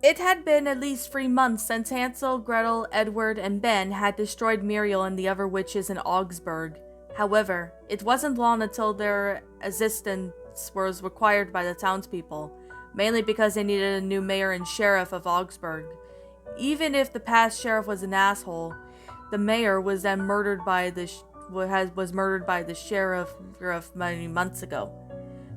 It had been at least 3 months since Hansel, Gretel, Edward, and Ben had destroyed Muriel and the other witches in Augsburg. However, it wasn't long until their assistance was required by the townspeople, mainly because they needed a new mayor and sheriff of Augsburg. Even if the past sheriff was an asshole, the mayor was then murdered by the sheriff many months ago.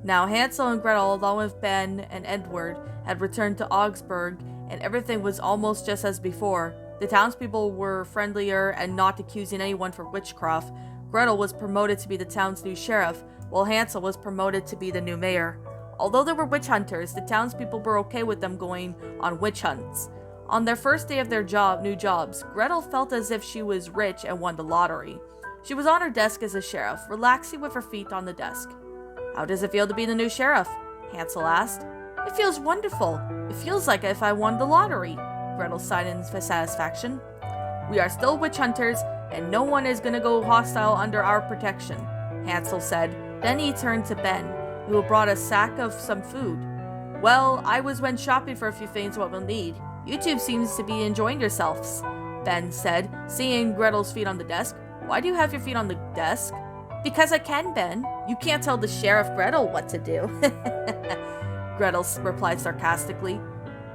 Now Hansel and Gretel, along with Ben and Edward, had returned to Augsburg, and everything was almost just as before. The townspeople were friendlier and not accusing anyone for witchcraft. Gretel was promoted to be the town's new sheriff, while Hansel was promoted to be the new mayor. Although they were witch hunters, the townspeople were okay with them going on witch hunts. On their first day of their new jobs, Gretel felt as if she was rich and won the lottery. She was on her desk as a sheriff, relaxing with her feet on the desk. "How does it feel to be the new sheriff?" Hansel asked. "It feels wonderful. It feels like if I won the lottery," Gretel sighed in satisfaction. "We are still witch hunters, and no one is gonna go hostile under our protection," Hansel said. Then he turned to Ben, who brought a sack of some food. "Well, I went shopping for a few things what we'll need. You two seems to be enjoying yourselves," Ben said, seeing Gretel's feet on the desk. "Why do you have your feet on the desk?" "Because I can, Ben. You can't tell the Sheriff Gretel what to do," Gretel replied sarcastically.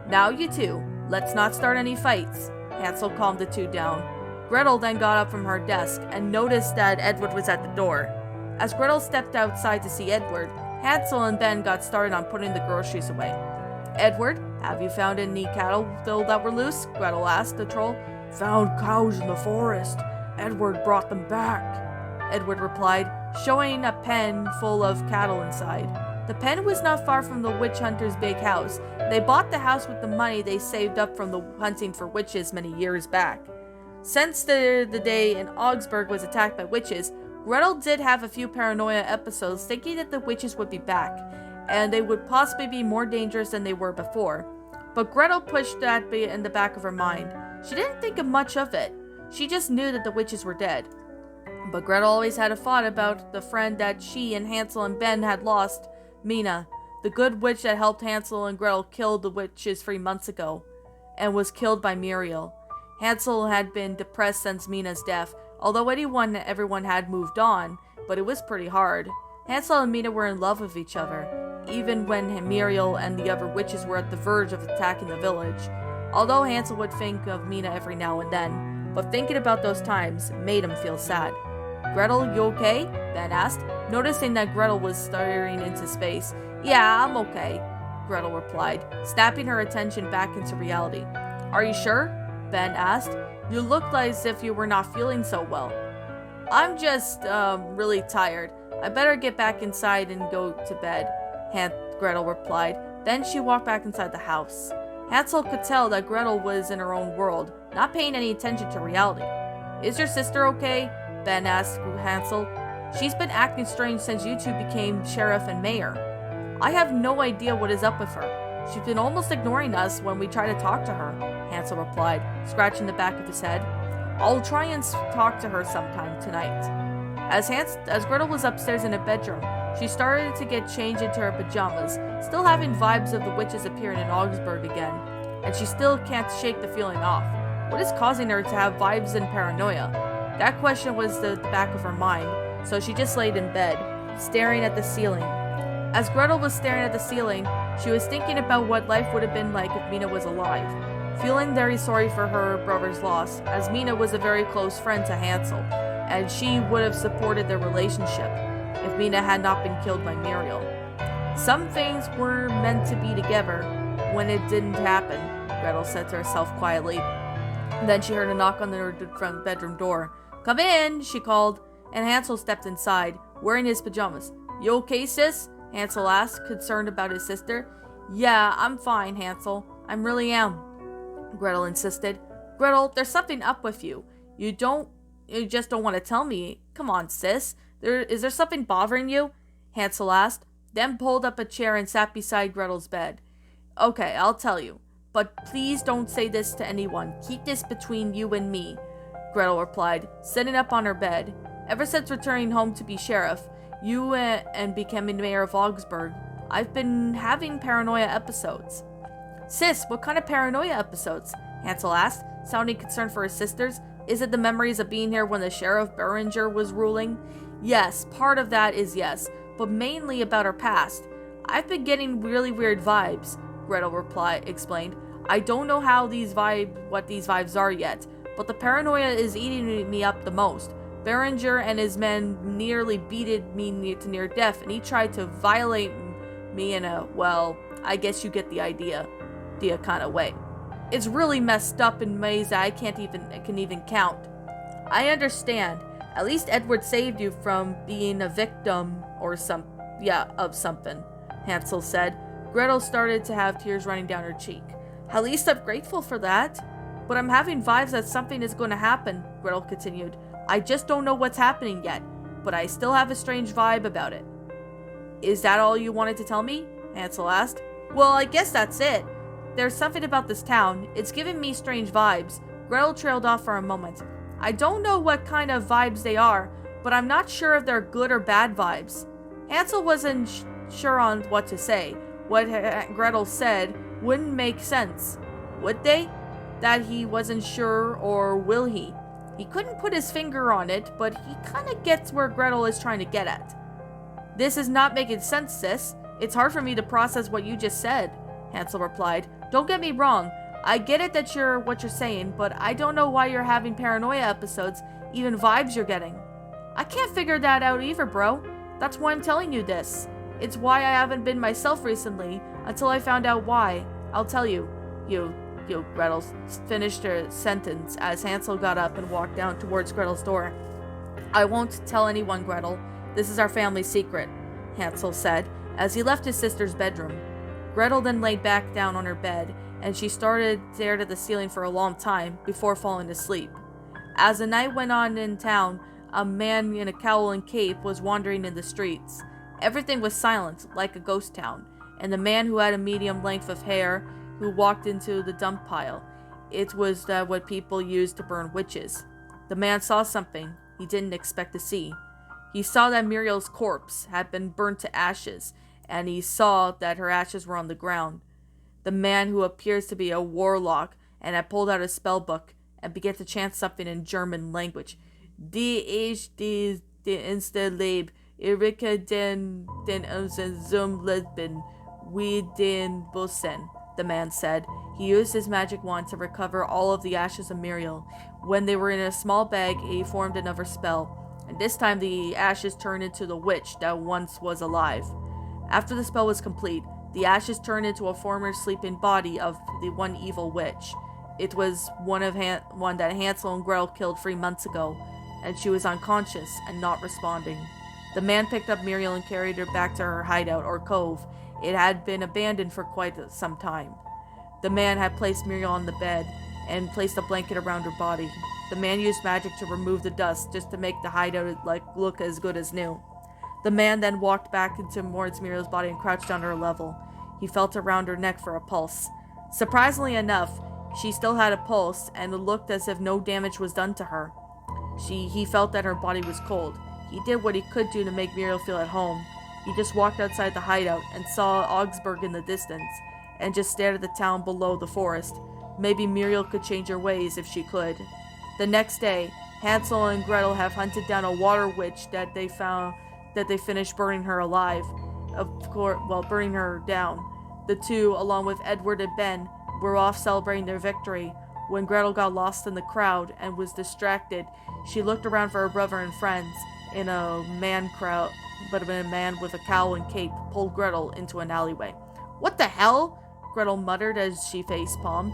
"Now you two, let's not start any fights." Hansel calmed the two down. Gretel then got up from her desk and noticed that Edward was at the door. As Gretel stepped outside to see Edward, Hansel and Ben got started on putting the groceries away. "Edward, have you found any cattle that were loose?" Gretel asked the troll. "Found cows in the forest. Edward brought them back," Edward replied, showing a pen full of cattle inside. The pen was not far from the witch hunter's big house. They bought the house with the money they saved up from the hunting for witches many years back. Since the day in Augsburg was attacked by witches, Gretel did have a few paranoia episodes, thinking that the witches would be back, and they would possibly be more dangerous than they were before. But Gretel pushed that in the back of her mind. She didn't think of much of it. She just knew that the witches were dead. But Gretel always had a thought about the friend that she and Hansel and Ben had lost, Mina, the good witch that helped Hansel and Gretel kill the witches 3 months ago, and was killed by Muriel. Hansel had been depressed since Mina's death, although everyone had moved on, but it was pretty hard. Hansel and Mina were in love with each other, even when Muriel and the other witches were at the verge of attacking the village. Although Hansel would think of Mina every now and then, but thinking about those times made him feel sad. "Gretel, you okay?" Ben asked, noticing that Gretel was staring into space. "Yeah, I'm okay," Gretel replied, snapping her attention back into reality. "Are you sure?" Ben asked. "You looked as if you were not feeling so well." "I'm just, really tired. I better get back inside and go to bed," Gretel replied. Then she walked back inside the house. Hansel could tell that Gretel was in her own world, not paying any attention to reality. "Is your sister okay?" Ben asked Hansel. "She's been acting strange since you two became sheriff and mayor. I have no idea what is up with her. She's been almost ignoring us when we try to talk to her," Hansel replied, scratching the back of his head. "I'll try and talk to her sometime tonight." As Gretel was upstairs in her bedroom, she started to get changed into her pajamas, still having vibes of the witches appearing in Augsburg again, and she still can't shake the feeling off. What is causing her to have vibes and paranoia? That question was the back of her mind, so she just laid in bed, staring at the ceiling. As Gretel was staring at the ceiling, she was thinking about what life would have been like if Mina was alive, feeling very sorry for her brother's loss, as Mina was a very close friend to Hansel, and she would have supported their relationship if Mina had not been killed by Muriel. Some things were meant to be together when it didn't happen, Gretel said to herself quietly. Then she heard a knock on the front bedroom door. "Come in," she called, and Hansel stepped inside, wearing his pajamas. "You okay, sis?" Hansel asked, concerned about his sister. "Yeah, I'm fine, Hansel. I really am," Gretel insisted. "Gretel, there's something up with you. You just don't want to tell me. Come on, sis. Is there something bothering you?" Hansel asked, then pulled up a chair and sat beside Gretel's bed. "Okay, I'll tell you. But please don't say this to anyone. Keep this between you and me," Gretel replied, sitting up on her bed. "Ever since returning home to be sheriff, and becoming mayor of Augsburg, I've been having paranoia episodes." Sis, what kind of paranoia episodes? Hansel asked, sounding concerned for his sisters. Is it the memories of being here when the Sheriff Beringer was ruling? Yes, part of that is yes, but mainly about our past. I've been getting really weird vibes, Gretel explained. I don't know what these vibes are yet, but the paranoia is eating me up the most. Beringer and his men nearly beated me to near death, and he tried to violate me in a, well, I guess you get the idea kind of way. It's really messed up in ways that I can even count. I understand. At least Edward saved you from being a victim of something, Hansel said. Gretel started to have tears running down her cheek. At least I'm grateful for that. But I'm having vibes that something is going to happen, Gretel continued. I just don't know what's happening yet, but I still have a strange vibe about it. Is that all you wanted to tell me? Hansel asked. Well, I guess that's it. There's something about this town. It's giving me strange vibes. Gretel trailed off for a moment. I don't know what kind of vibes they are, but I'm not sure if they're good or bad vibes. Hansel wasn't sure on what to say. What Gretel said wouldn't make sense. Would they? That he wasn't sure, or will he? He couldn't put his finger on it, but he kinda gets where Gretel is trying to get at. This is not making sense, sis. It's hard for me to process what you just said, Hansel replied. Don't get me wrong, I get it that what you're saying, but I don't know why you're having paranoia episodes, even vibes you're getting. I can't figure that out either, bro. That's why I'm telling you this. It's why I haven't been myself recently, until I found out why. I'll tell you. Gretel finished her sentence as Hansel got up and walked down towards Gretel's door. I won't tell anyone, Gretel. This is our family secret, Hansel said, as he left his sister's bedroom. Gretel then laid back down on her bed, and she stared at the ceiling for a long time before falling asleep. As the night went on in town, a man in a cowl and cape was wandering in the streets. Everything was silent, like a ghost town, and the man who had a medium length of hair who walked into the dump pile. It was what people used to burn witches. The man saw something he didn't expect to see. He saw that Muriel's corpse had been burnt to ashes, and he saw that her ashes were on the ground. The man, who appears to be a warlock and had pulled out a spell book and began to chant something in German language. Die ich die inste Leb, Erika den zum Leben, wie den Bussen, the man said. He used his magic wand to recover all of the ashes of Muriel. When they were in a small bag, he formed another spell, and this time the ashes turned into the witch that once was alive. After the spell was complete, the ashes turned into a former sleeping body of the one evil witch. It was one that Hansel and Gretel killed 3 months ago, and she was unconscious and not responding. The man picked up Muriel and carried her back to her hideout, or cove. It had been abandoned for quite some time. The man had placed Muriel on the bed and placed a blanket around her body. The man used magic to remove the dust just to make the hideout look as good as new. The man then walked back towards Muriel's body and crouched on her level. He felt around her neck for a pulse. Surprisingly enough, she still had a pulse, and it looked as if no damage was done to her. He felt that her body was cold. He did what he could do to make Muriel feel at home. He just walked outside the hideout and saw Augsburg in the distance, and just stared at the town below the forest. Maybe Muriel could change her ways if she could. The next day, Hansel and Gretel have hunted down a water witch that they finished burning her alive. Burning her down. The two, along with Edward and Ben, were off celebrating their victory. When Gretel got lost in the crowd and was distracted, she looked around for her brother and friends. A man with a cowl and cape pulled Gretel into an alleyway. What the hell? Gretel muttered as she face-palmed.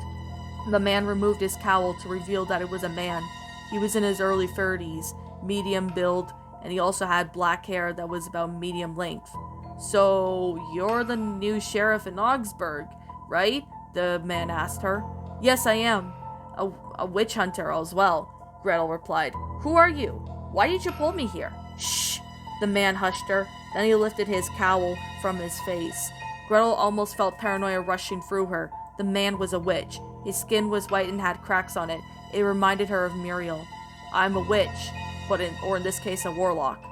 The man removed his cowl to reveal that it was a man. He was in his early 30s, medium build, and he also had black hair that was about medium length. So, you're the new sheriff in Augsburg, right? The man asked her. Yes, I am. A witch hunter as well, Gretel replied. Who are you? Why did you pull me here? Shh! The man hushed her. Then he lifted his cowl from his face. Gretel almost felt paranoia rushing through her. The man was a witch. His skin was white and had cracks on it. It reminded her of Muriel. I'm a witch, or in this case a warlock.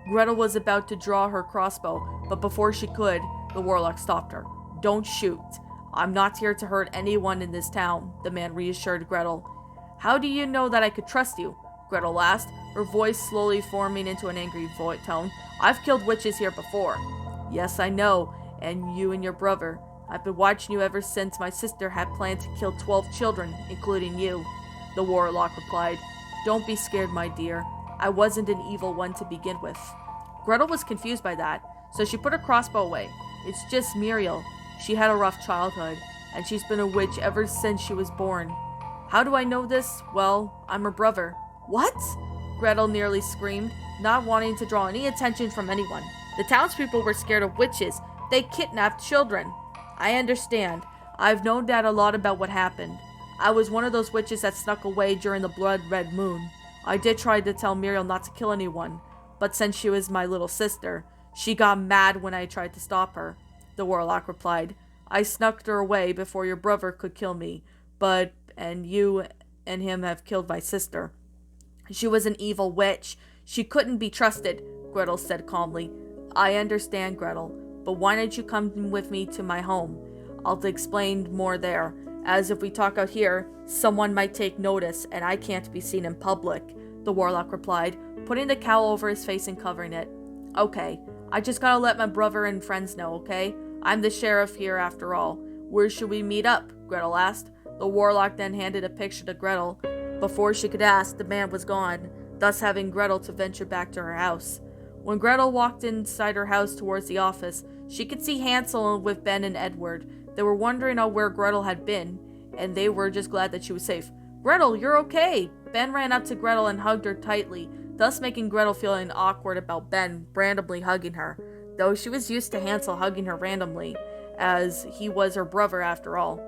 Gretel was about to draw her crossbow, but before she could, the warlock stopped her. Don't shoot. I'm not here to hurt anyone in this town, the man reassured Gretel. How do you know that I could trust you? Gretel asked, her voice slowly forming into an angry tone. I've killed witches here before. Yes, I know, and you and your brother. I've been watching you ever since my sister had planned to kill 12 children, including you, the warlock replied. Don't be scared, my dear. I wasn't an evil one to begin with. Gretel was confused by that, so she put her crossbow away. It's just Muriel. She had a rough childhood, and she's been a witch ever since she was born. How do I know this? Well, I'm her brother. What? Gretel nearly screamed, not wanting to draw any attention from anyone. The townspeople were scared of witches. They kidnapped children. I understand. I've known Dad a lot about what happened. I was one of those witches that snuck away during the blood-red moon. I did try to tell Muriel not to kill anyone, but since she was my little sister, she got mad when I tried to stop her, the warlock replied. I snuck her away before your brother could kill me, and you and him have killed my sister. She was an evil witch. She couldn't be trusted, Gretel said calmly. I understand, Gretel, but why don't you come with me to my home? I'll explain more there, as if we talk out here, someone might take notice, and I can't be seen in public, the warlock replied, putting the cowl over his face and covering it. Okay, I just gotta let my brother and friends know, okay? I'm the sheriff here after all. Where should we meet up? Gretel asked. The warlock then handed a picture to Gretel. Before she could ask, the man was gone, thus having Gretel to venture back to her house. When Gretel walked inside her house towards the office, she could see Hansel with Ben and Edward. They were wondering where Gretel had been, and they were just glad that she was safe. Gretel, you're okay! Ben ran up to Gretel and hugged her tightly, thus making Gretel feeling awkward about Ben randomly hugging her, though she was used to Hansel hugging her randomly, as he was her brother after all.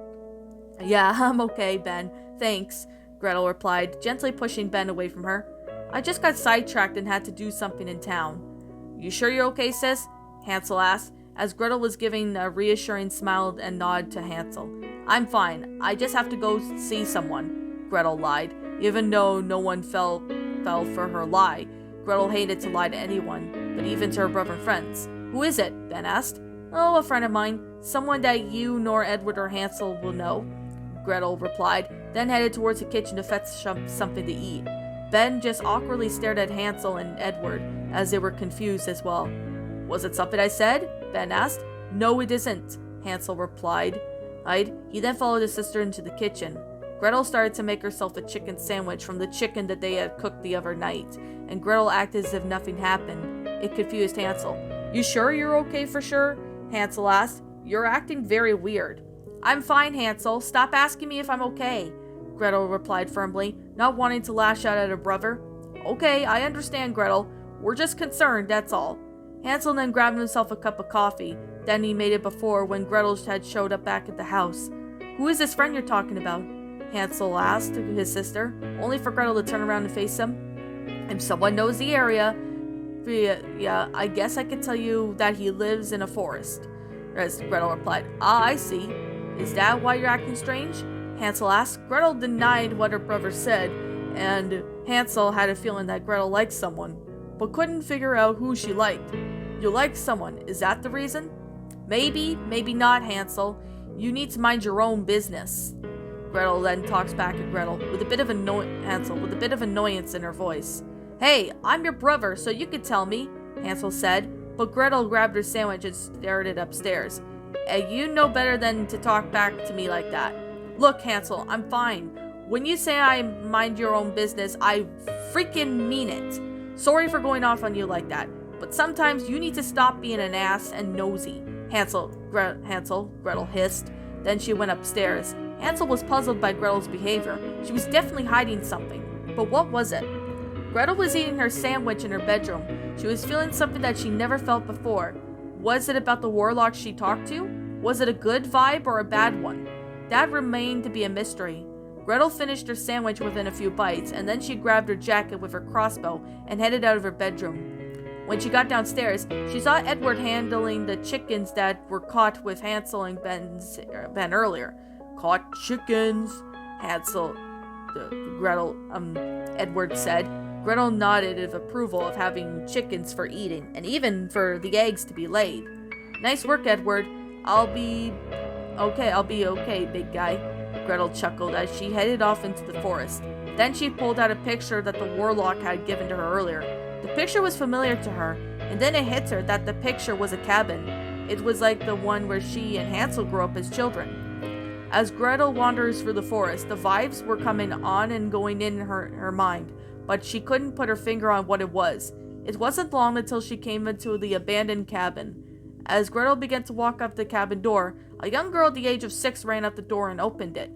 Yeah, I'm okay, Ben. Thanks, Gretel replied, gently pushing Ben away from her. I just got sidetracked and had to do something in town. You sure you're okay, sis? Hansel asked, as Gretel was giving a reassuring smile and nod to Hansel. I'm fine. I just have to go see someone, Gretel lied, even though no one fell for her lie. Gretel hated to lie to anyone, but even to her brother and friends. Who is it? Ben asked. Oh, a friend of mine. Someone that you nor Edward or Hansel will know, Gretel replied, then headed towards the kitchen to fetch something to eat. Ben just awkwardly stared at Hansel and Edward, as they were confused as well. Was it something I said? Ben asked. No, it isn't, Hansel replied. He then followed his sister into the kitchen. Gretel started to make herself a chicken sandwich from the chicken that they had cooked the other night, and Gretel acted as if nothing happened. It confused Hansel. You sure you're okay for sure? Hansel asked. You're acting very weird. I'm fine, Hansel. Stop asking me if I'm okay, Gretel replied firmly, not wanting to lash out at her brother. Okay, I understand, Gretel. We're just concerned, that's all. Hansel then grabbed himself a cup of coffee. Then he made it before when Gretel had showed up back at the house. Who is this friend you're talking about? Hansel asked his sister, only for Gretel to turn around and face him. If someone knows the area, yeah, I guess I could tell you that he lives in a forest, as Gretel replied. Ah, I see. Is that why you're acting strange? Hansel asked. Gretel denied what her brother said, and Hansel had a feeling that Gretel liked someone, but couldn't figure out who she liked. You like someone, is that the reason? Maybe, maybe not, Hansel. You need to mind your own business. Gretel then talks back at Gretel with a bit of Hansel with a bit of annoyance in her voice. Hey, I'm your brother, so you could tell me, Hansel said, but Gretel grabbed her sandwich and stared it upstairs. You know better than to talk back to me like that. Look, Hansel, I'm fine. When you say I mind your own business, I freaking mean it. Sorry for going off on you like that, but sometimes you need to stop being an ass and nosy. Gretel hissed. Then she went upstairs. Hansel was puzzled by Gretel's behavior. She was definitely hiding something. But what was it? Gretel was eating her sandwich in her bedroom. She was feeling something that she never felt before. Was it about the warlock she talked to? Was it a good vibe or a bad one? That remained to be a mystery. Gretel finished her sandwich within a few bites, and then she grabbed her jacket with her crossbow and headed out of her bedroom. When she got downstairs, she saw Edward handling the chickens that were caught with Hansel and Ben earlier. Caught chickens, Edward said. Gretel nodded in approval of having chickens for eating, and even for the eggs to be laid. Nice work, Edward. I'll be Okay, I'll be okay, big guy, Gretel chuckled as she headed off into the forest. Then she pulled out a picture that the warlock had given to her earlier. The picture was familiar to her, and then it hit her that the picture was a cabin. It was like the one where she and Hansel grew up as children. As Gretel wanders through the forest, the vibes were coming on and going in her mind, but she couldn't put her finger on what it was. It wasn't long until she came into the abandoned cabin. As Gretel began to walk up the cabin door, a young girl at the age of 6 ran up the door and opened it.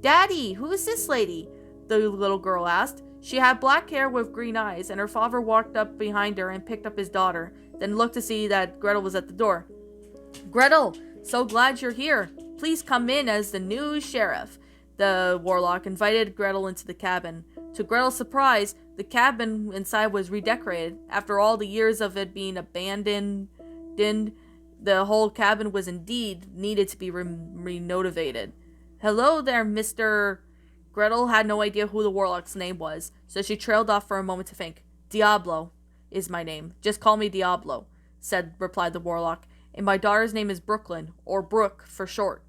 "Daddy, who is this lady?" the little girl asked. She had black hair with green eyes, and her father walked up behind her and picked up his daughter, then looked to see that Gretel was at the door. "Gretel, so glad you're here. Please come in as the new sheriff." The warlock invited Gretel into the cabin. To Gretel's surprise, the cabin inside was redecorated. After all the years of it being abandoned, the whole cabin was indeed needed to be renovated. "Hello there, Mr. Gretel had no idea who the warlock's name was, so she trailed off for a moment to think. "Diablo is my name. Just call me Diablo," replied the warlock. "And my daughter's name is Brooklyn, or Brooke for short."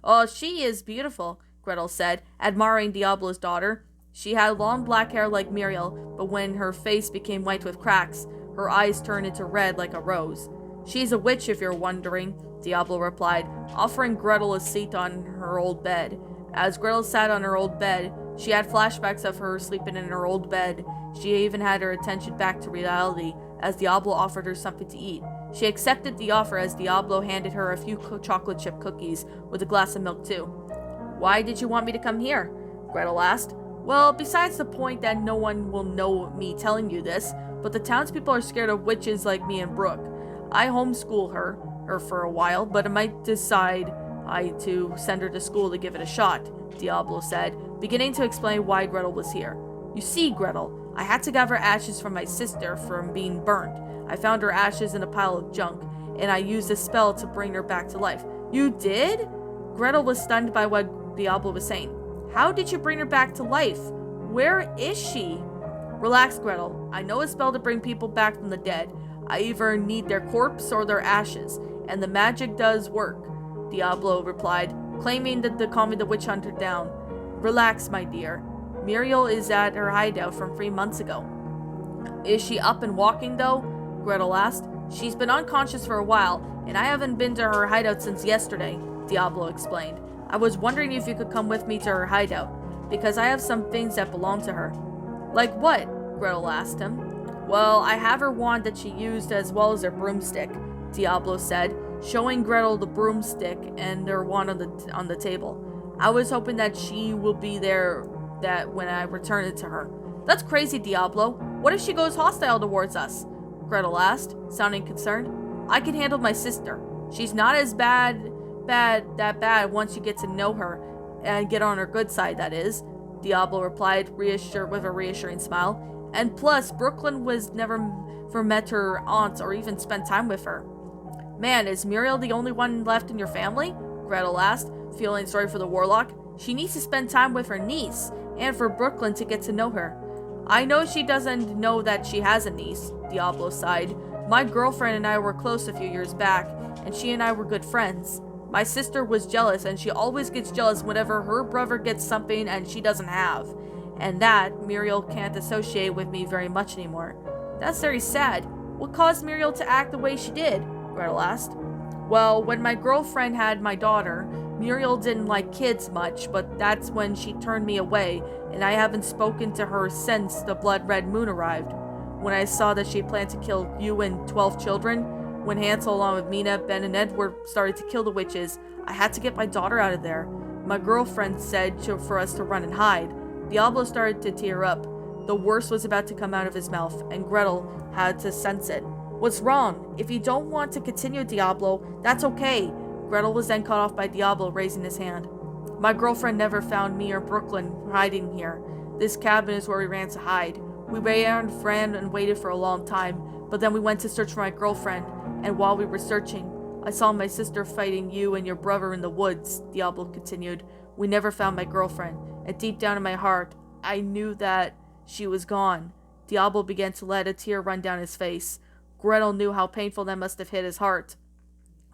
"Oh, she is beautiful," Gretel said, admiring Diablo's daughter. She had long black hair like Muriel, but when her face became white with cracks, her eyes turned into red like a rose. "She's a witch, if you're wondering," Diablo replied, offering Gretel a seat on her old bed. As Gretel sat on her old bed, she had flashbacks of her sleeping in her old bed. She even had her attention back to reality as Diablo offered her something to eat. She accepted the offer as Diablo handed her a few chocolate chip cookies with a glass of milk too. "Why did you want me to come here?" Gretel asked. "Well, besides the point that no one will know me telling you this, but the townspeople are scared of witches like me and Brooke. I homeschool her for a while, but I might decide to send her to school to give it a shot," Diablo said, beginning to explain why Gretel was here. "You see, Gretel, I had to gather ashes from my sister from being burnt. I found her ashes in a pile of junk, and I used a spell to bring her back to life." "You did?" Gretel was stunned by what Diablo was saying. "How did you bring her back to life? Where is she?" "Relax, Gretel. I know a spell to bring people back from the dead. I either need their corpse or their ashes, and the magic does work," Diablo replied, claiming to calming the witch hunter down. "Relax, my dear. Muriel is at her hideout from 3 months ago." "Is she up and walking, though?" Gretel asked. "She's been unconscious for a while, and I haven't been to her hideout since yesterday," Diablo explained. "I was wondering if you could come with me to her hideout, because I have some things that belong to her." "Like what?" Gretel asked him. "Well, I have her wand that she used as well as her broomstick," Diablo said, showing Gretel the broomstick and her wand on the table. "I was hoping that she will be there when I return it to her." "That's crazy, Diablo. What if she goes hostile towards us?" Gretel asked, sounding concerned. "I can handle my sister. She's not as bad once you get to know her and get on her good side, that is," Diablo replied, with a reassuring smile. "And plus, Brooklyn was never met her aunt or even spent time with her." "Man, is Muriel the only one left in your family?" Gretel asked, feeling sorry for the warlock. "She needs to spend time with her niece, and for Brooklyn to get to know her." "I know she doesn't know that she has a niece," Diablo sighed. "My girlfriend and I were close a few years back, and she and I were good friends. My sister was jealous, and she always gets jealous whenever her brother gets something and she doesn't have. And that Muriel can't associate with me very much anymore." "That's very sad. What caused Muriel to act the way she did?" Gretel asked. "Well, when my girlfriend had my daughter, Muriel didn't like kids much, but that's when she turned me away, and I haven't spoken to her since the blood red moon arrived. When I saw that she planned to kill you and 12 children, when Hansel along with Mina, Ben, and Edward started to kill the witches, I had to get my daughter out of there. My girlfriend said for us to run and hide." Diablo started to tear up. The worst was about to come out of his mouth, and Gretel had to sense it. "What's wrong? If you don't want to continue, Diablo, that's okay." Gretel was then cut off by Diablo raising his hand. "My girlfriend never found me or Brooklyn hiding here. This cabin is where we ran to hide. We ran and waited for a long time, but then we went to search for my girlfriend, and while we were searching, I saw my sister fighting you and your brother in the woods," Diablo continued. "We never found my girlfriend, and deep down in my heart, I knew that she was gone." Diablo began to let a tear run down his face. Gretel knew how painful that must have hit his heart.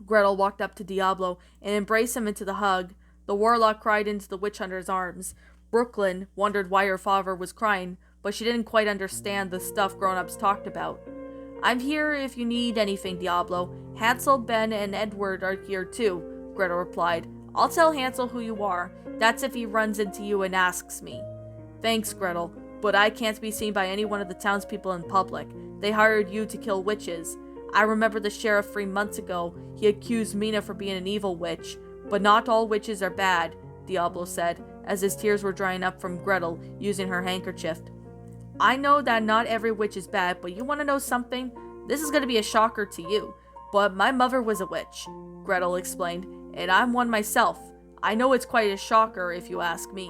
Gretel walked up to Diablo and embraced him into the hug. The warlock cried into the witch hunter's arms. Brooklyn wondered why her father was crying, but she didn't quite understand the stuff grown-ups talked about. I'm here if you need anything, Diablo. Hansel, Ben, and Edward are here too, Gretel replied. I'll tell Hansel who you are. That's if he runs into you and asks me. Thanks, Gretel, but I can't be seen by any one of the townspeople in public. They hired you to kill witches. I remember the sheriff 3 months ago. He accused Mina for being an evil witch. But not all witches are bad, Diablo said, as his tears were drying up from Gretel using her handkerchief. I know that not every witch is bad, but you want to know something? This is going to be a shocker to you, but my mother was a witch, Gretel explained, and I'm one myself. I know it's quite a shocker if you ask me.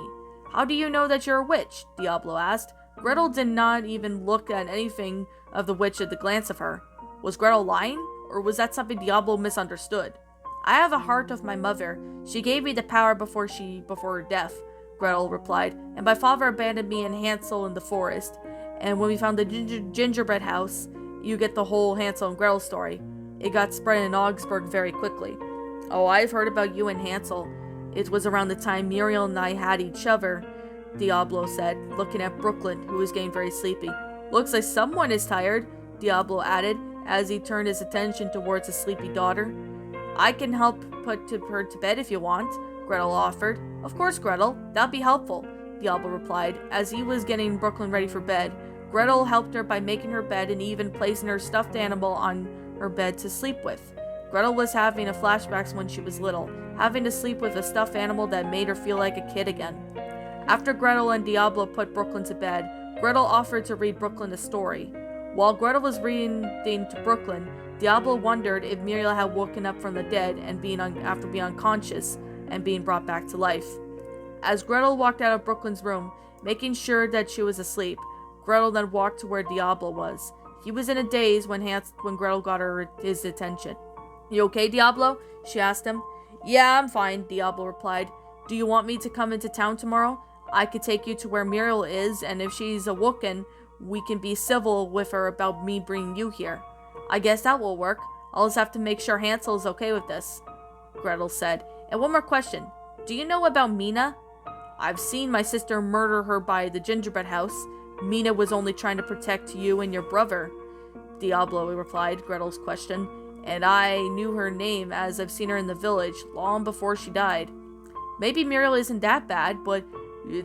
How do you know that you're a witch? Diablo asked. Gretel did not even look at anything of the witch at the glance of her. Was Gretel lying, or was that something Diablo misunderstood? I have a heart of my mother. She gave me the power before her death, Gretel replied, and my father abandoned me and Hansel in the forest. And when we found the gingerbread house, you get the whole Hansel and Gretel story. It got spread in Augsburg very quickly. Oh, I've heard about you and Hansel. It was around the time Muriel and I had each other, Diablo said, looking at Brooklyn, who was getting very sleepy. Looks like someone is tired, Diablo added, as he turned his attention towards his sleepy daughter. I can help put her to bed if you want, Gretel offered. Of course, Gretel. That'd be helpful, Diablo replied. As he was getting Brooklyn ready for bed, Gretel helped her by making her bed and even placing her stuffed animal on her bed to sleep with. Gretel was having a flashbacks when she was little, having to sleep with a stuffed animal that made her feel like a kid again. After Gretel and Diablo put Brooklyn to bed, Gretel offered to read Brooklyn a story. While Gretel was reading to Brooklyn, Diablo wondered if Muriel had woken up from the dead and after being unconscious and being brought back to life. As Gretel walked out of Brooklyn's room, making sure that she was asleep, Gretel then walked to where Diablo was. He was in a daze when Gretel got his attention. You okay, Diablo? She asked him. Yeah, I'm fine, Diablo replied. Do you want me to come into town tomorrow? I could take you to where Muriel is, and if she's awoken, we can be civil with her about me bringing you here. I guess that will work. I'll just have to make sure Hansel is okay with this, Gretel said. And one more question. Do you know about Mina? I've seen my sister murder her by the gingerbread house. Mina was only trying to protect you and your brother, Diablo replied Gretel's question. And I knew her name as I've seen her in the village long before she died. Maybe Muriel isn't that bad, but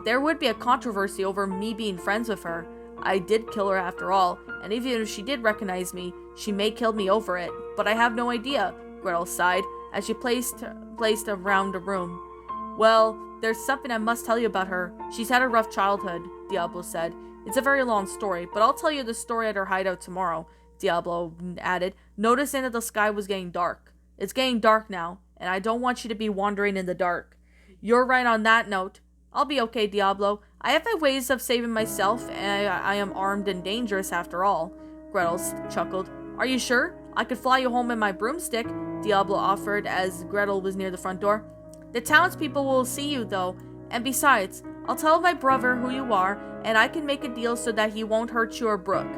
there would be a controversy over me being friends with her. I did kill her after all, and even if she did recognize me, she may kill me over it. But I have no idea, Gretel sighed, as she placed around the room. Well, there's something I must tell you about her. She's had a rough childhood, Diablo said. It's a very long story, but I'll tell you the story at her hideout tomorrow, Diablo added, noticing that the sky was getting dark. It's getting dark now, and I don't want you to be wandering in the dark. You're right on that note. I'll be okay, Diablo. I have my ways of saving myself, and I am armed and dangerous after all, Gretel chuckled. Are you sure? I could fly you home in my broomstick, Diablo offered as Gretel was near the front door. The townspeople will see you, though, and besides, I'll tell my brother who you are, and I can make a deal so that he won't hurt you or Brooke,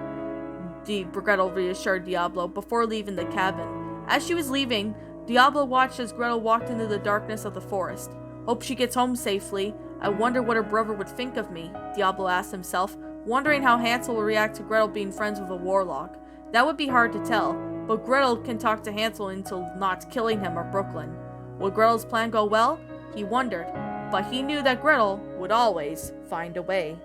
Gretel reassured Diablo before leaving the cabin. As she was leaving, Diablo watched as Gretel walked into the darkness of the forest. Hope she gets home safely. I wonder what her brother would think of me, Diablo asked himself, wondering how Hansel would react to Gretel being friends with a warlock. That would be hard to tell, but Gretel can talk to Hansel into not killing him or Brooklyn. Would Gretel's plan go well? He wondered, but he knew that Gretel would always find a way.